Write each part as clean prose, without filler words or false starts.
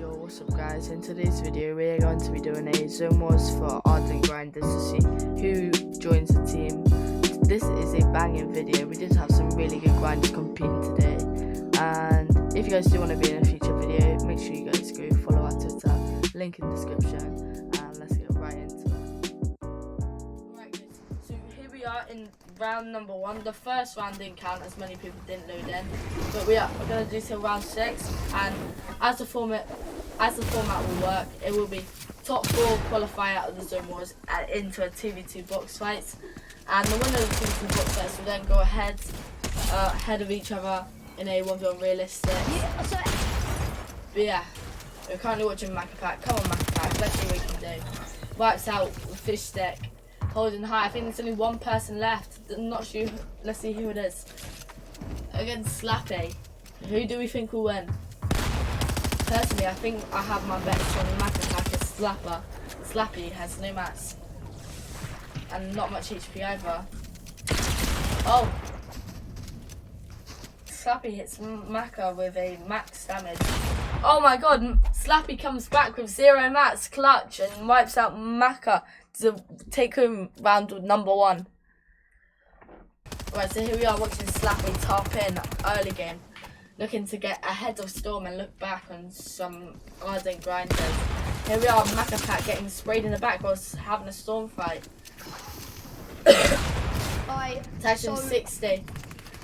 Yo, what's up guys? In today's video we are going to be doing a zone wars for Ardent grinders to see who joins the team. This is a banging video. We did have some really good grinders competing today, and if you guys do want to be in a future video, make sure you guys go follow our Twitter, link in the description, and let's get right into it. Alright guys, so here we are in round number 1. The first round didn't count as many people didn't load in, but we're going to do till round 6, and as the format will work, it will be top 4 qualify out of the zone wars into a 2v2 box fights, and the winner of the 2v2 box fights will then go ahead of each other in a 1v1 realistic. But yeah, we're currently watching Macapack. Come on Macapack, let's see what we can do. Wipes out fish stick, holding high. I think there's only one person left. I'm not sure. Let's see who it is. Against Slappy. Who do we think will win? Personally, I think I have my bets on Macapack as Slapper. Slappy has no mats and not much HP either. Oh, Slappy hits Maca with a max damage. Oh my god, Slappy comes back with 0 mats, clutch, and wipes out Maca to take home round number 1. Right, so here we are watching Slappy top in early game, looking to get ahead of Storm and look back on some Ardent grinders. Here we are, Macapack getting sprayed in the back whilst having a Storm fight. Attaching 60.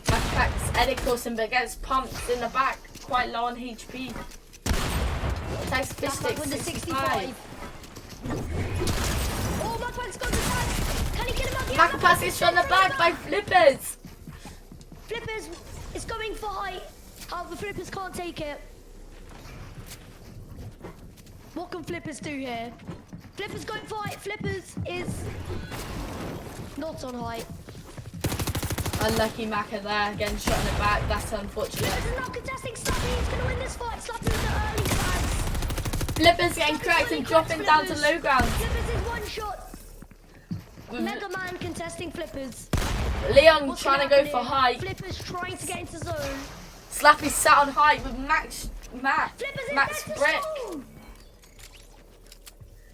Macapack's edit coursing but gets pumped in the back, quite low on HP. Attacks fish stick with the 65. Oh, Macapack's got the tag. Can he get him out? Macapack is shot in the back by Flippers. Flippers is going for height. Oh, the Flippers can't take it. What can Flippers do here? Flippers going for height. Flippers is not on height. Unlucky Maca there, getting shot in the back. That's unfortunate. Flippers is not contesting Slappy. He's going to win this fight. Slappy with the early flags. Flippers getting cracked and dropping down to low ground. Flippers is one shot. Mega Man contesting Flippers. Leon trying to go for height. Flippers trying to get into zone. Slappy sat on height with Max Brick.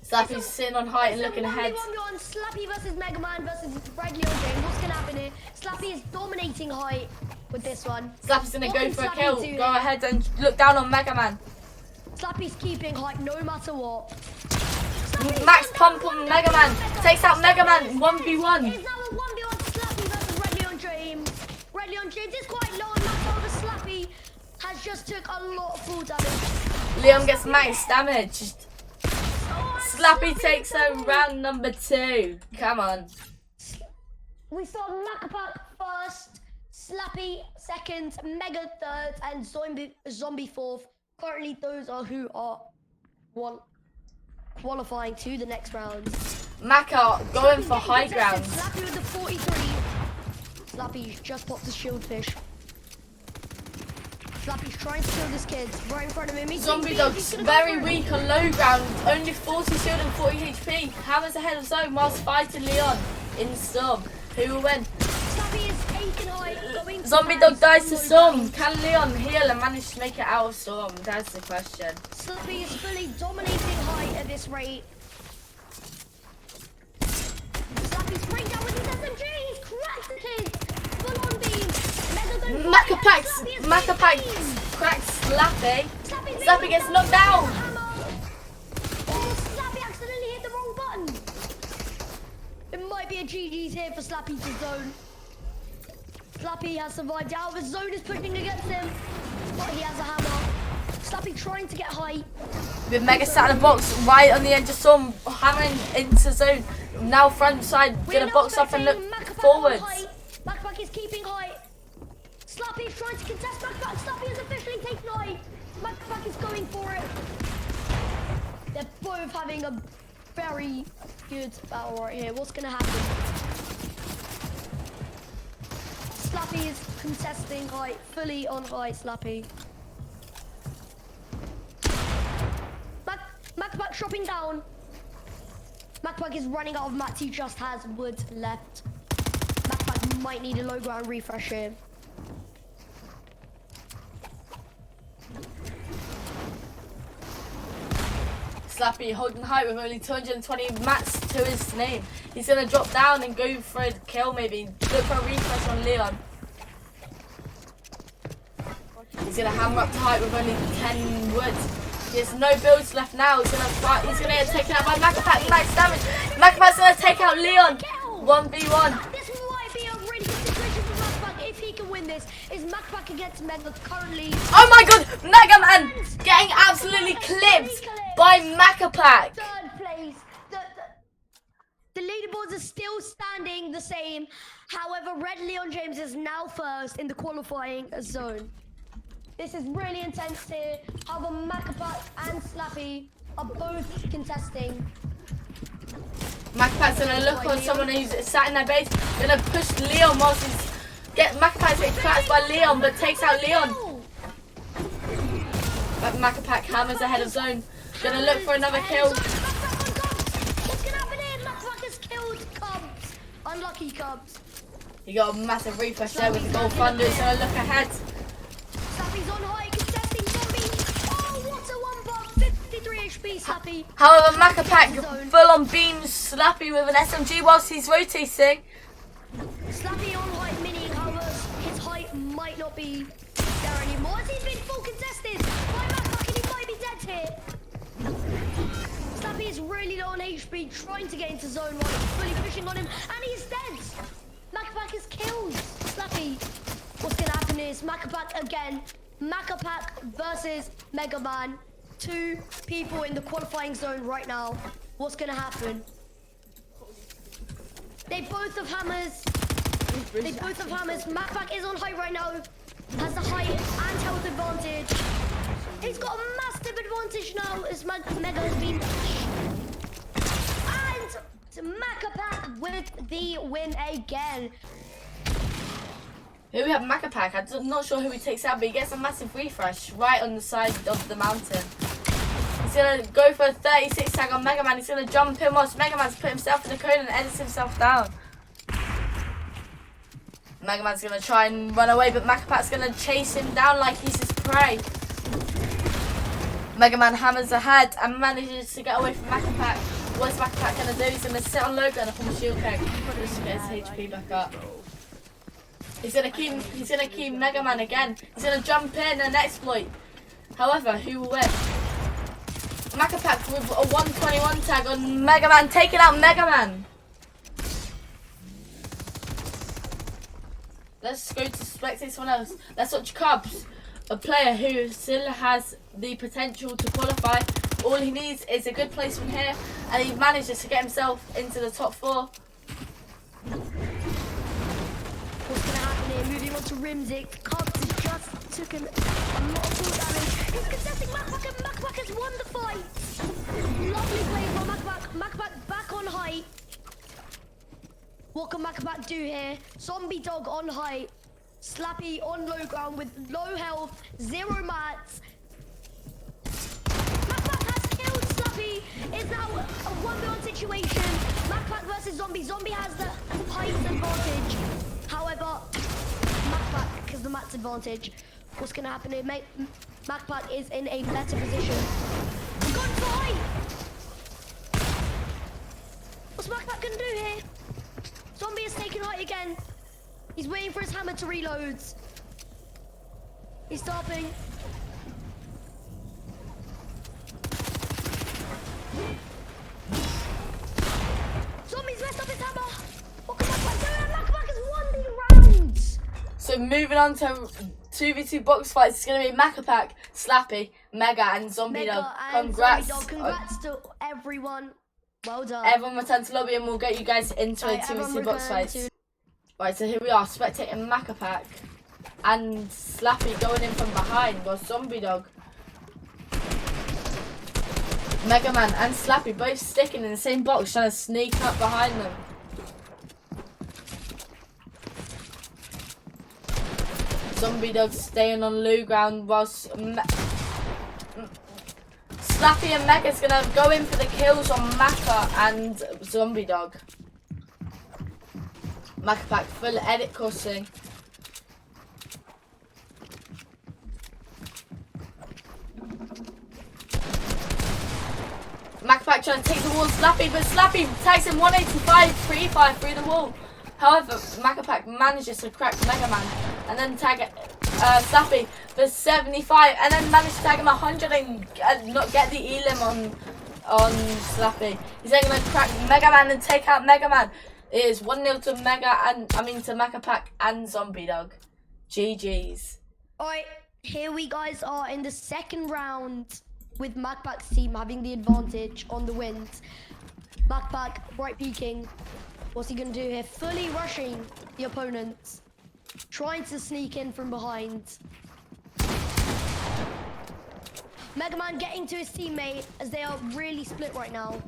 Slappy's sitting on height and looking ahead. Slappy versus Mega Man versus Red Leon James. What's gonna happen here? Slappy is dominating height with this one. Slappy's gonna go for a kill. Go ahead and look down on Mega Man. Slappy's keeping height no matter what. Max pump on Mega Man. Takes out Mega Man 1v1. It's now a 1v1 Slappy versus Red Leon James. Red Leon James is quite low on max over. Slappy has just took a lot of full damage. Leon gets max damage. Slappy takes home round number 2. Come on. We saw Macapack first, Slappy second, Mega third, and Zombie fourth. Currently, those are who are qualifying to the next round. Maca going for high ground. Slappy with the 43. Slappy just popped the shield fish. Slappy's trying to kill this kid right in front of him. Zombie Dog's very weak on low ground. Only 40 shield and 40 HP. Hammers ahead of zone whilst fighting Leon in Storm. Who will win? Slappy is taking high. Zombie Dog dies to Storm. Can Leon heal and manage to make it out of Storm? That's the question. Slappy is fully dominating height at this rate. Slappy's spraying down with his SMG. He's cracked the kid. Full on beam. Macapack cracks Slappy. Slappy gets knocked down. Oh, Slappy accidentally hit the wrong button. It might be a GG's here for Slappy to zone. Slappy has survived out. The zone is pushing against him, but he has a hammer. Slappy trying to get high. With Mega sat in the box right on the edge of Storm, hammering into zone. Now front side, gonna box up and look forwards. Macapack is keeping height. Slappy is trying to contest Macapack. Slappy is officially taken height. Macapack is going for it. They're both having a very good battle right here. What's gonna happen? Slappy is contesting height, fully on height. Slappy. Macapack dropping down. Macapack is running out of mats. He just has wood left. Macapack might need a low ground refresh here. Slappy holding height with only 220 mats to his name. He's going to drop down and go for a kill maybe. Look for a refresh on Leon. He's going to hammer up to height with only 10 wood. He has no builds left now. He's going to fight. He's going to get taken out by Macapac. Max damage. Macapac's going to take out Leon. 1v1. This might be a really good situation for Macapac if he can win this. Is Macapac against Mega currently? Oh my god, Mega Man getting absolutely clipped by Macapac. Third place. The leaderboards are still standing the same. However, Red Leon James is now first in the qualifying zone. This is really intense here. However, Macapac and Slappy are both contesting. Macapac's gonna look on someone who's sat in their base, gonna push Leon whilst he's Macapac's getting collapsed by Leon, but takes out Leon. But Macapac hammers ahead of zone. Gonna look for another kill. What's gonna happen here? Macapac has killed Cubs. Unlucky Cubs. He got a massive refresh there with the Gold Thunder. He's gonna look ahead. Slappy's on high, contesting Numby. Oh, what a one bomb! 53 HP, Slappy. However, Macapac full on beams Slappy with an SMG whilst he's rotating. Slappy on height mini, however, his height might not be there anymore. As he's been full contested by Macapac and he might be dead here. Slappy is really low on HP, trying to get into zone while he's fully pushing on him, and he's dead. Macapac is killed. Slappy. What's gonna happen is Macapac again. Macapac versus Mega Man. Two people in the qualifying zone right now. What's gonna happen? They both have hammers. Macapac is on height right now. Has the height and health advantage. He's got a massive advantage now as Mega has been. And Macapac with the win again. Here we have Macapac. I'm not sure who he takes out, but he gets a massive refresh right on the side of the mountain. He's going to go for a 36 tag on Mega Man. He's going to jump in whilst Mega Man's put himself in the cone and edits himself down. Mega Man's going to try and run away, but Macapac's going to chase him down like he's his prey. Mega Man hammers ahead and manages to get away from Macapac. What's Macapac going to do? He's going to sit on low gun up on the shield keg just to get his HP back up. He's gonna keep Mega Man again. He's gonna jump in and exploit. However, who will win? Macapac with a 121 tag on Mega Man, taking out Mega Man. Let's go to spectate someone else. Let's watch Cubs, a player who still has the potential to qualify. All he needs is a good placement here, and he manages to get himself into the top 4. What's gonna happen here? Moving on to Rimzik. Cubs just took a lot of full damage. He's contesting Macapac and Macapac has won the fight. Lovely play from Macapac. Macapac back on height. What can Macapac do here? Zombie Dog on height. Slappy on low ground with low health, 0 mats. Macapac has killed Slappy. It's now a 1v1 situation. Macapac versus Zombie. Zombie has the height advantage. However, Macapac has the mats advantage. What's going to happen here? Macapac is in a better position. Gone for height! What's Macapac going to do here? Zombie has taken height again. He's waiting for his hammer to reload. He's stopping. Zombie's messed up his hammer. What can Macapac do? Macapac has won these rounds. So moving on to 2v2 box fights, it's going to be Macapac, Slappy, Mega and Zombie Dog. Congrats. Zombie Dog. Congrats to everyone. Well done. Everyone return to lobby and we'll get you guys into a 2v2 box fights. Right, so here we are, spectating Macapac and Slappy going in from behind while Zombie Dog, Mega Man and Slappy both sticking in the same box trying to sneak up behind them. Zombie Dog staying on low ground whilst Slappy and Mega's gonna go in for the kills on Maca and Zombie Dog. Macapac full edit cussing. Macpac trying to take the wall, Slappy, but Slappy tags him 185, 3-5 through the wall. However, Macpac manages to crack Mega Man and then tag Slappy for 75 and then manage to tag him 100 and not get the elim on Slappy. He's then going to crack Mega Man and take out Mega Man. It is 1-0 to Macpac and Zombie Dog. GG's. Alright, here we guys are in the second round with Macpac's team having the advantage on the wins. Macpac right peeking. What's he gonna do here? Fully rushing the opponents. Trying to sneak in from behind. Mega Man getting to his teammate as they are really split right now.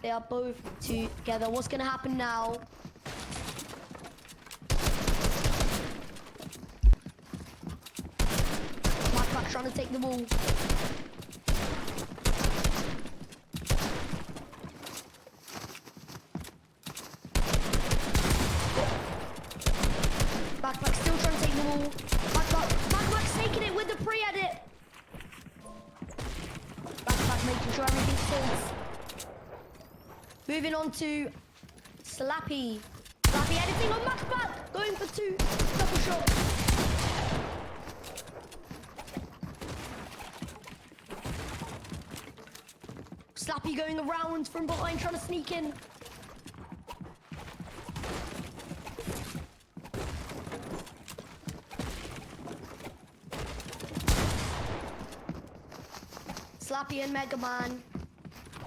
They are both together. What's gonna happen now? Macpac trying to take the ball. Macpac still trying to take the ball. Macpac's taking it with the pre-edit. Macpac making sure everything's safe. Moving on to Slappy. Slappy editing on Macpac. Going for 2. Double shot. Slappy going around from behind trying to sneak in. Slappy and Mega Man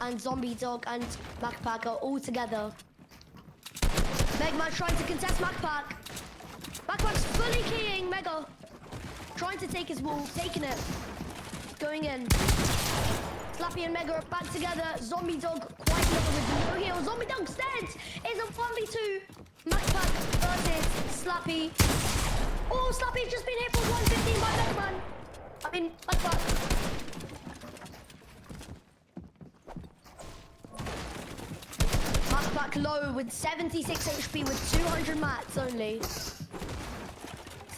and Zombie Dog and Macpac are all together. Mega Man trying to contest Macpac. Macpac's fully keying Mega. Trying to take his wall, taking it. Going in. Slappy and Mega are back together. Zombie Dog quite low with no heal. Zombie Dog's dead. It's a 1v2. Macpac versus Slappy. Oh, Slappy's just been hit for 115 by Mega Man. I mean, Macpac. Macpac low with 76 HP with 200 mats only. It's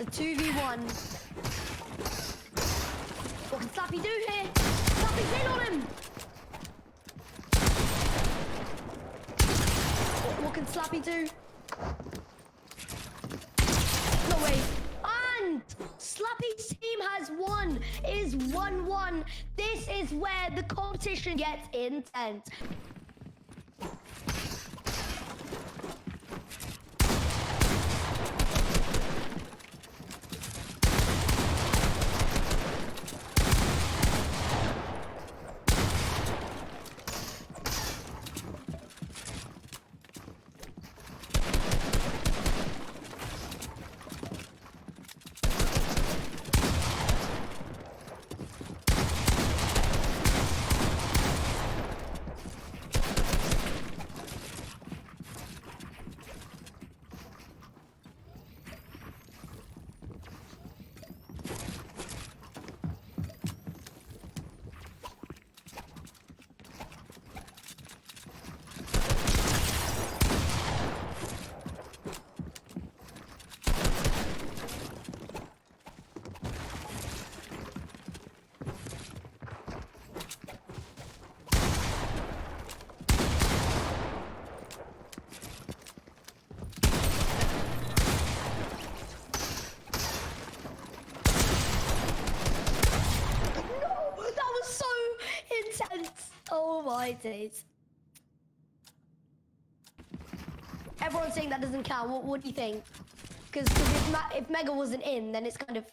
a 2v1. What can Slappy do here? Slappy's in on him. What can Slappy do? No way. And Slappy's team has won. It is 1-1. This is where the competition gets intense. Oh my days. Everyone's saying that doesn't count. What do you think? Because if Mega wasn't in, then it's kind of...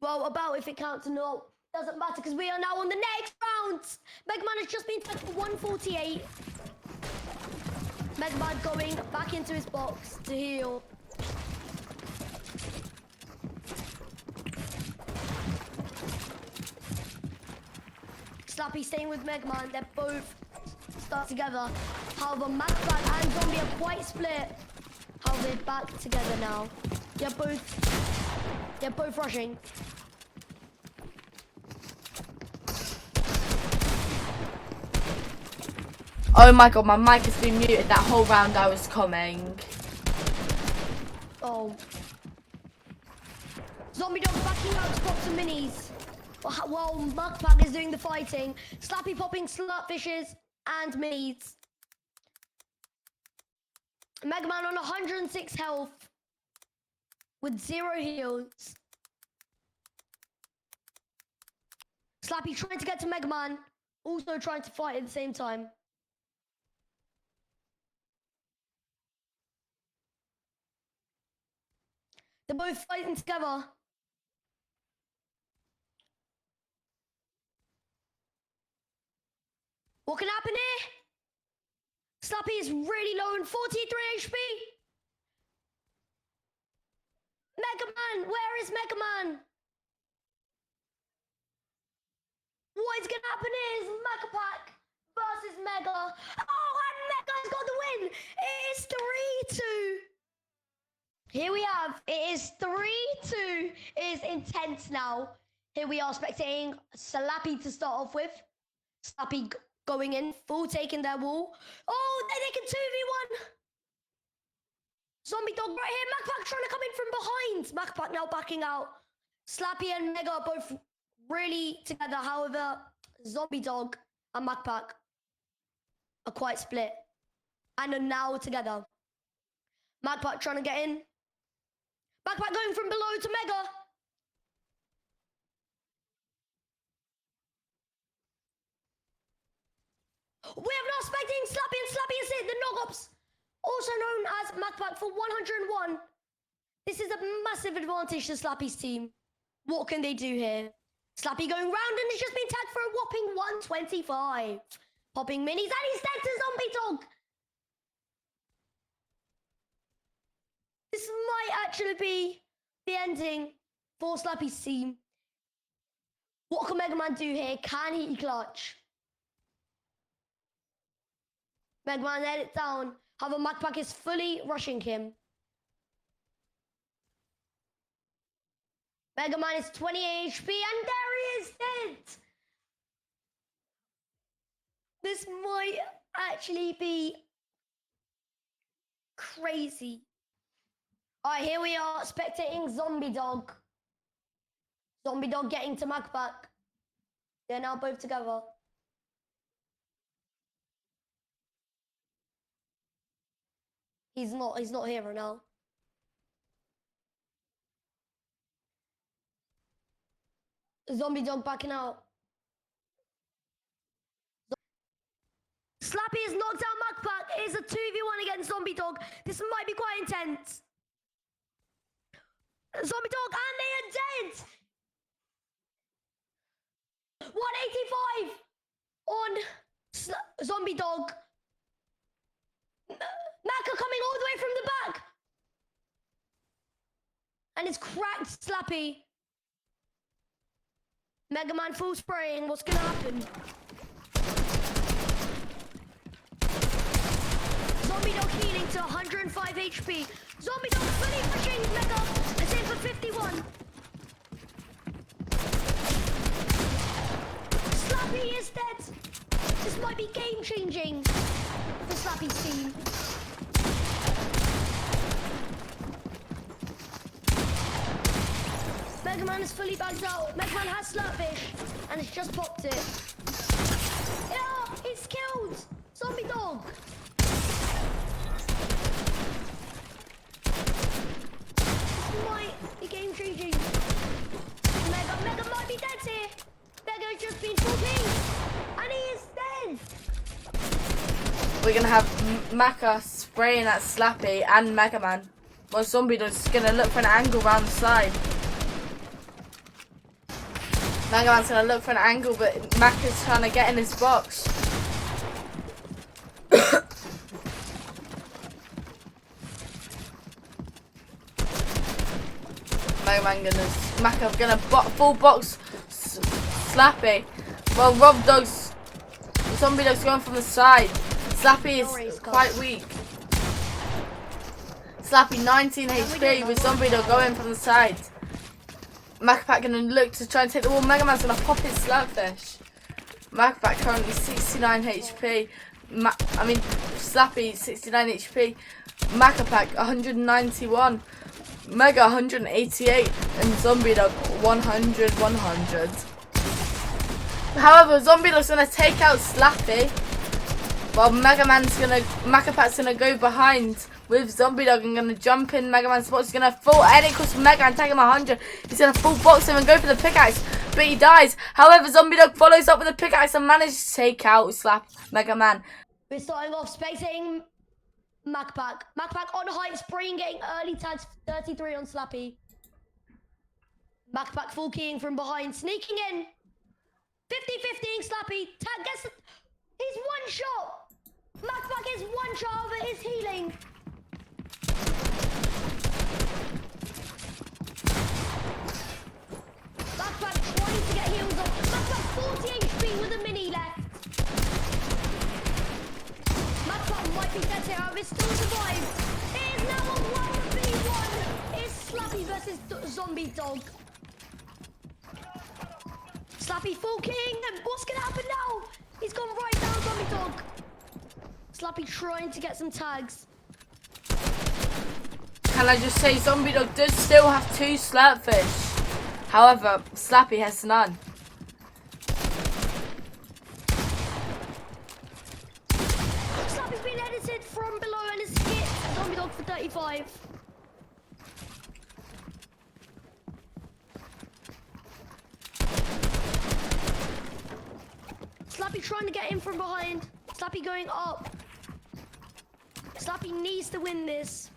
Well, about if it counts or not, doesn't matter because we are now on the next round. Mega Man has just been tagged for 148. Mega Man going back into his box to heal. Slappy staying with Mega Man. They're both stuck together. However, Macpac and Zombie are quite split. How they're back together now. They're both rushing. Oh my god, my mic has been muted that whole round I was coming. Oh. Zombie Dog backing out to pop some minis. while Mugpack is doing the fighting. Slappy popping slurpfishes and minis. Mega Man on 106 health with 0 heals. Slappy trying to get to Mega Man, also trying to fight at the same time. They're both fighting together. What can happen here? Slappy is really low in 43 HP. Mega Man, where is Mega Man? What is gonna happen is Mega Pack versus Mega. Oh, and Mega's got the win. It is 3-2. Here we have, it is 3-2. It is intense now. Here we are spectating Slappy to start off with. Slappy going in, full taking their wall. Oh, they can 2v1. Zombie Dog right here. Macpac trying to come in from behind. Macpac now backing out. Slappy and Mega are both really together. However, Zombie Dog and Macpac are quite split and are now together. Macpac trying to get in. Macpac going from below to Mega. We have now spectating Slappy, and Slappy is it, the Nogops, also known as Macpac for 101. This is a massive advantage to Slappy's team. What can they do here? Slappy going round and has just been tagged for a whopping 125. Popping minis, and he's dead to Zombie Dog. This might actually be the ending for Slappy's team. What can Mega Man do here? Can he clutch? Mega Man let it down. However, Macpac is fully rushing him. Mega Man is 28 HP, and there he is dead. This might actually be crazy. All right, here we are, spectating Zombie Dog. Zombie Dog getting to Macpac. They're now both together. He's not here right now. Zombie Dog backing out. Slappy has knocked out Macpac. It is a 2v1 against Zombie Dog. This might be quite intense. Zombie Dog, and they are dead. 185 on Zombie Dog. Macca coming all the way from the back. And it's cracked Slappy. Mega Man full spraying. What's going to happen? Zombie Dog healing to 105 HP. Zombie Dog fully pushing Mega. It's in for 51. Slappy is dead. This might be game changing for Slappy's team. Mega Man is fully bagged out. Mega Man has Slurpfish and it's just popped it. Yeah, it's killed. Zombie Dog. This might be game changing. Mega might be dead here. Mega has just been 14 and he is dead. We're gonna have Macca spraying at Slappy and Mega Man. Well, Zombie Dog's gonna look for an angle around the side. Mega Man's gonna look for an angle, but Macca's trying to get in his box. Macca gonna full box Slappy. Well, Zombie Dog's going from the side. Slappy is quite weak. Slappy 19 HP with Zombie Dog going from the side. Macpac gonna look to try and take the wall. Mega Man's gonna pop his Slurpfish. Macpac currently 69 HP. Slappy 69 HP. Macpac 191. Mega 188 and Zombie Dog 100. However, Zombie Dog's gonna take out Slappy. Well, Macapac's gonna go behind with Zombie Dog and gonna jump in Mega Man's spot. He's gonna full any cost for Mega and tag him 100. He's gonna full box him and go for the pickaxe, but he dies. However, Zombie Dog follows up with a pickaxe and manages to take out Mega Man. We're starting off spectating Macapac. Macapac on height, spraying, getting early tags 33 on Slappy. Macapac full keying from behind, sneaking in. 50-50ing Slappy. Tag gets he's one shot. Macapac is one shot over his healing. Macapac trying to get heals up. Macapac 40 HP with a mini left. Macapac might be dead here, however, still survived. It is now a 1v1. It's Slappy versus Zombie Dog. Slappy full king, and what's gonna happen now? He's gone right down Zombie Dog. Slappy trying to get some tags. Can I just say, Zombie Dog does still have 2 slurpfish. However, Slappy has none. Slappy's been edited from below and has hit Zombie Dog for 35. Slappy trying to get in from behind. Slappy going up. Slappy needs to win this,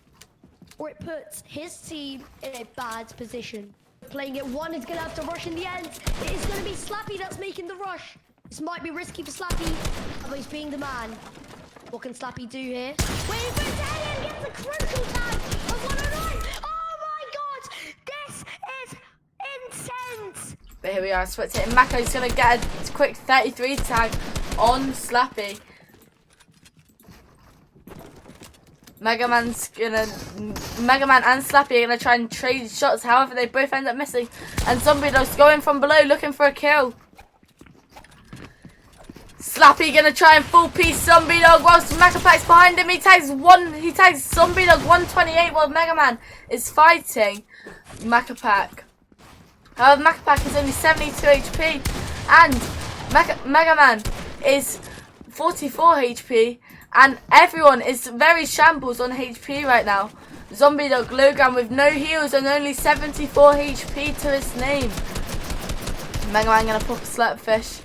or it puts his team in a bad position. Playing it one is going to have to rush in the end. It is going to be Slappy that's making the rush. This might be risky for Slappy, but he's being the man. What can Slappy do here? Waiting for his head and gets a crucial tag of 109. Oh my god! This is intense! But here we are, spectating Mako's gonna get a quick 33 tag on Slappy. Mega Man and Slappy are gonna try and trade shots, however they both end up missing. And Zombie Dog's going from below looking for a kill. Slappy gonna try and full piece Zombie Dog whilst Macapac's behind him. He tags Zombie Dog 128 while Mega Man is fighting Macapac. However, Macapac is only 72 HP and Mega Man is 44 HP and everyone is very shambles on HP right now. Zombie Dog Logan with no heals and only 74 HP to his name. Mega Man gonna pop a slurpfish.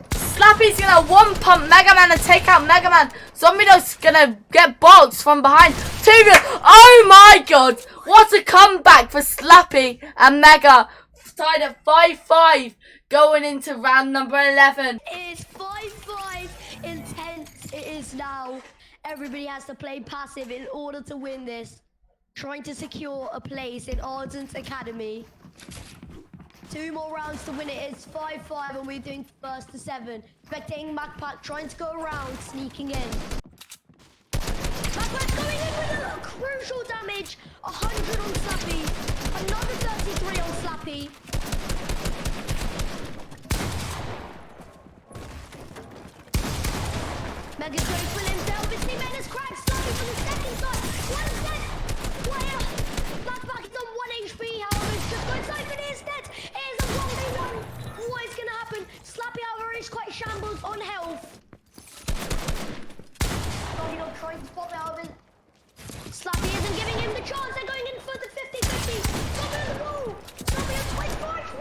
Slappy's gonna one pump Mega Man and take out Mega Man. Zombie Dog's gonna get boxed from behind. Oh my god! What a comeback for Slappy and Mega. Tied at 5-5 going into round number 11. It is 5-5. Intense it is now. Everybody has to play passive in order to win this. Trying to secure a place in Ardent Academy. 2 more rounds to win it. It's 5-5 and we're doing first to 7. Spectating Macapac trying to go around, sneaking in. Macapac's going in with a crucial damage. 100 on Slappy. Another 33 on Slappy. Mega's going full himself. His teammate has cracked Slappy from the second side. One dead. Macapac is on 1 HP, however, it's just going inside, but it is dead. It is a 1v1. What is going to happen? Slappy, however, is quite shambles on health. Oh, you know, trying to spot out of it. Slappy isn't giving him the chance. They're going in for the 50-50. Slappy on the wall. Slappy on 24 HP.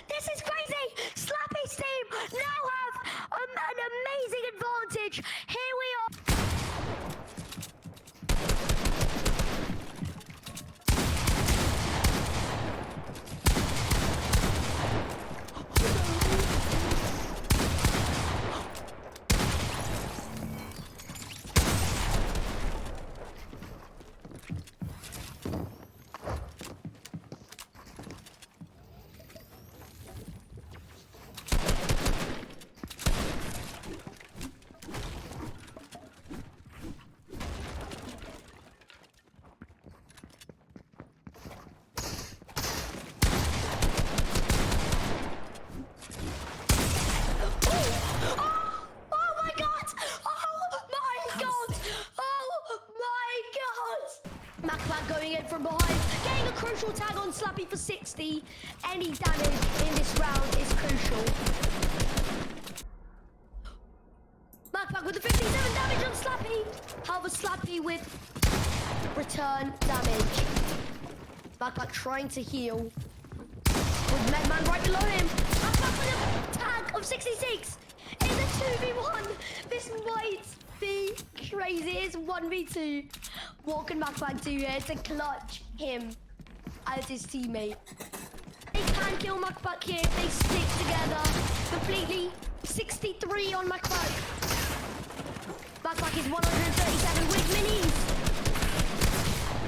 This is crazy. Slappy's team now have an amazing advantage. Here we are. McPack going in from behind, getting a crucial tag on Slappy for 60. Any damage in this round is crucial. McPack with the 57 damage on Slappy. However, Slappy with return damage. McPack trying to heal. With Megman right below him. McPack with a tag of 66. In the 2v1. This might be crazy. It's 1v2. What can McPack do here to clutch him as his teammate? They can kill McPack here if they stick together completely. 63 on McPack. McPack is 137 with minis.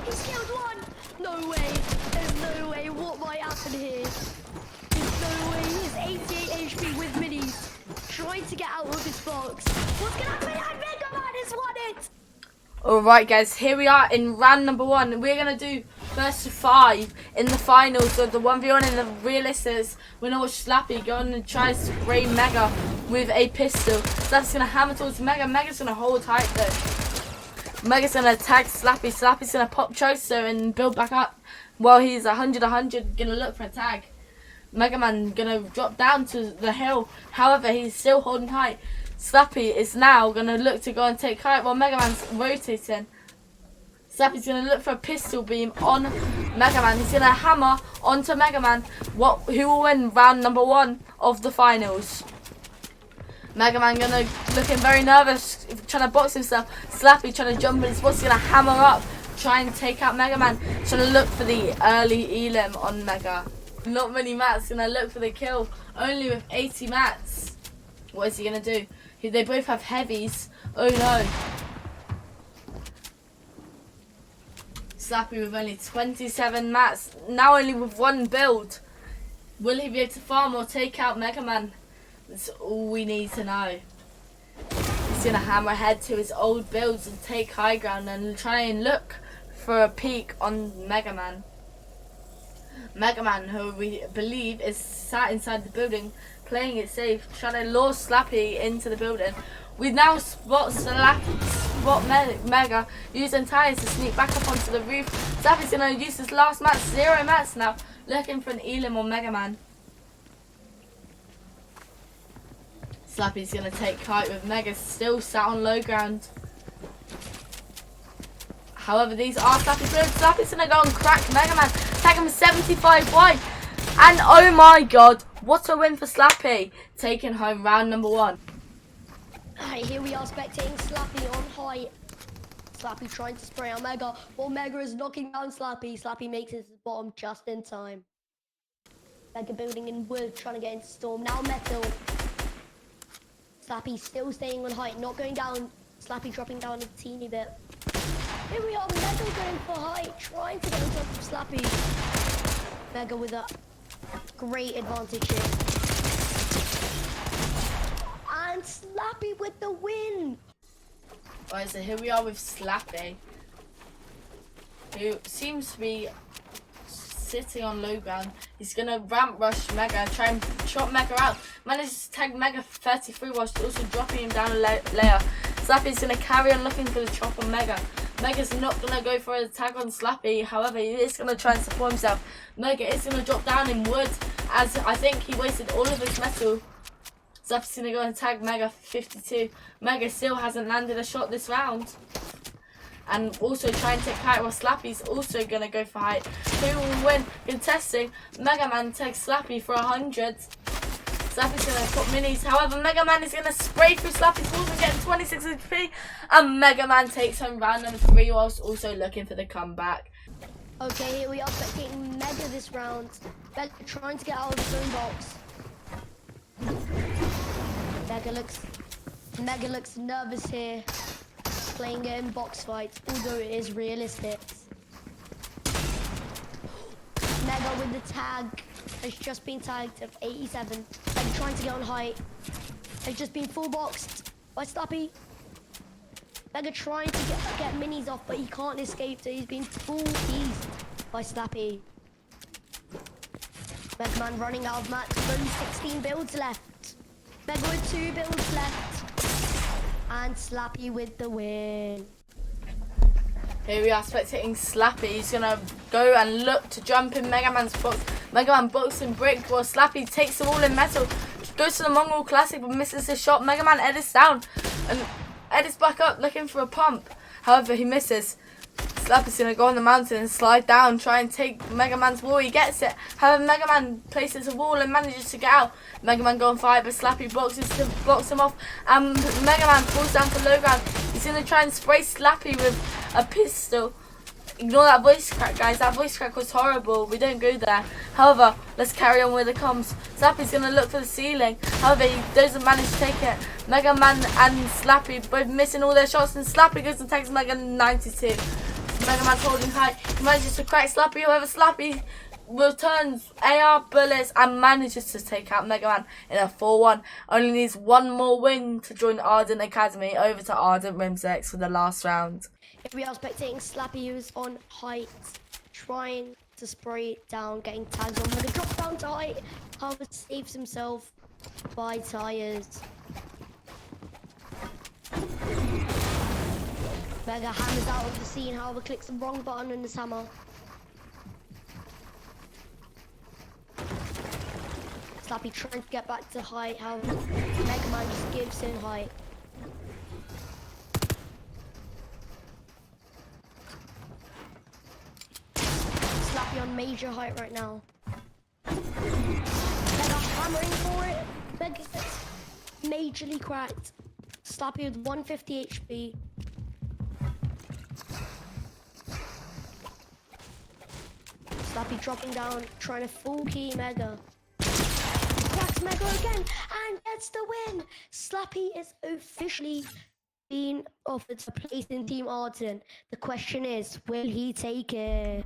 He's killed one. No way. There's no way. What might happen here? There's no way. He's 88 HP with minis. Trying to get out of this box. What's gonna happen? And Mega Man has won it. Alright guys, here we are in round number 1. We're going to do first to 5 in the finals of the 1v1 in the realists. We're going to watch Slappy go on and try to spray Mega with a pistol. Slappy's going to hammer towards Mega. Mega's going to hold tight though. Mega's going to attack Slappy. Slappy's going to pop Choser and build back up while he's 100 going to look for a tag. Mega Man going to drop down to the hill. However, he's still holding tight. Slappy is now going to look to go and take height while Mega Man's rotating. Slappy's going to look for a pistol beam on Mega Man. He's going to hammer onto Mega Man. Who will win round number 1 of the finals? Mega Man going to looking very nervous, trying to box himself. Slappy trying to jump in his spots. He's going to hammer up, try and take out Mega Man. Trying to look for the early elim on Mega. Not many mats. Going to look for the kill. Only with 80 mats. What is he going to do? They both have heavies. Oh no. Slappy with only 27 mats. Now only with 1 build. Will he be able to farm or take out Mega Man? That's all we need to know. He's going to hammer ahead to his old builds and take high ground and try and look for a peek on Mega Man. Mega Man, who we believe is sat inside the building, playing it safe, trying to lure Slappy into the building. We now spot Mega using tires to sneak back up onto the roof. Slappy's going to use his last match, 0 mats now, looking for an elim on Mega Man. Slappy's going to take height with Mega still sat on low ground. However, these are Slappy's builds. Slappy's going to go and crack Mega Man, tag him 75 wide. And oh my god, what a win for Slappy, taking home round number 1. Alright, here we are spectating Slappy on height. Slappy trying to spray on Mega, while Mega is knocking down Slappy. Slappy makes his bottom just in time. Mega building in wood, trying to get into storm. Now metal. Slappy still staying on height, not going down. Slappy dropping down a teeny bit. Here we are, Mega going for height, trying to get on top of Slappy. Mega with a great advantage here. And Slappy with the win. Right, so here we are with Slappy, who seems to be sitting on low ground. He's going to ramp rush Mega and try and chop Mega out. Manages to tag Mega for 33 whilst also dropping him down a layer. Slappy's going to carry on looking for the chop on Mega. Mega's not going to go for an attack on Slappy, however he is going to try and support himself. Mega is going to drop down in wood as I think he wasted all of his metal. Slappy's going to go and tag Mega for 52. Mega still hasn't landed a shot this round. And also try and take height while Slappy's also going to go for height. Who will win? Contesting, Mega Man takes Slappy for 100. Slappy's going to put minis. However, Mega Man is going to spray through Slappy's walls and get 26 HP. And Mega Man takes home round number 3 whilst also looking for the comeback. Okay, here we are spectating Mega this round. Mega trying to get out of his own box. Mega looks nervous here. Playing it in box fights, although it is realistic. Mega with the tag has just been tagged of 87. Mega trying to get on height. Has just been full boxed by Slappy. Mega trying to get minis off, but he can't escape, so he's been full teased by Slappy. Mega Man running out of mats with only 16 builds left. Mega with 2 builds left. And Slappy with the win. Here we are spectating Slappy. He's gonna go and look to jump in Mega Man's box. Mega Man boxing brick while Slappy takes the wall in metal. Goes to the Mongol Classic but misses his shot. Mega Man edits down and edits back up looking for a pump. However, he misses. Slappy's gonna go on the mountain and slide down, try and take Mega Man's wall. He gets it. However, Mega Man places a wall and manages to get out. Mega Man go on fire, but Slappy blocks him off, and Mega Man falls down to low ground. He's gonna try and spray Slappy with a pistol. Ignore that voice crack, guys. That voice crack was horrible. We don't go there. However, let's carry on with the comms. Slappy's gonna look for the ceiling. However, he doesn't manage to take it. Mega Man and Slappy both missing all their shots, and Slappy goes and takes Mega 92. Mega Man holding high. He manages to crack Slappy. However, Slappy returns AR bullets and manages to take out Mega Man in a 4-1. Only needs one more win to join Ardent Academy. Over to Ardent Rimsex for the last round. If we are spectating Slappy, who's on height, trying to spray it down, getting tags on, but he drops down to height. However, saves himself by tires. Mega hammers out of the scene, however, clicks the wrong button on his hammer. Slappy trying to get back to height, however, Mega Man just gives him height. Slappy on major height right now. Mega hammering for it. Mega gets majorly cracked. Slappy with 150 HP. Slappy dropping down, trying to full key Mega. Cracks Mega again and gets the win. Slappy is officially been offered a place in Team Ardent. The question is, will he take it?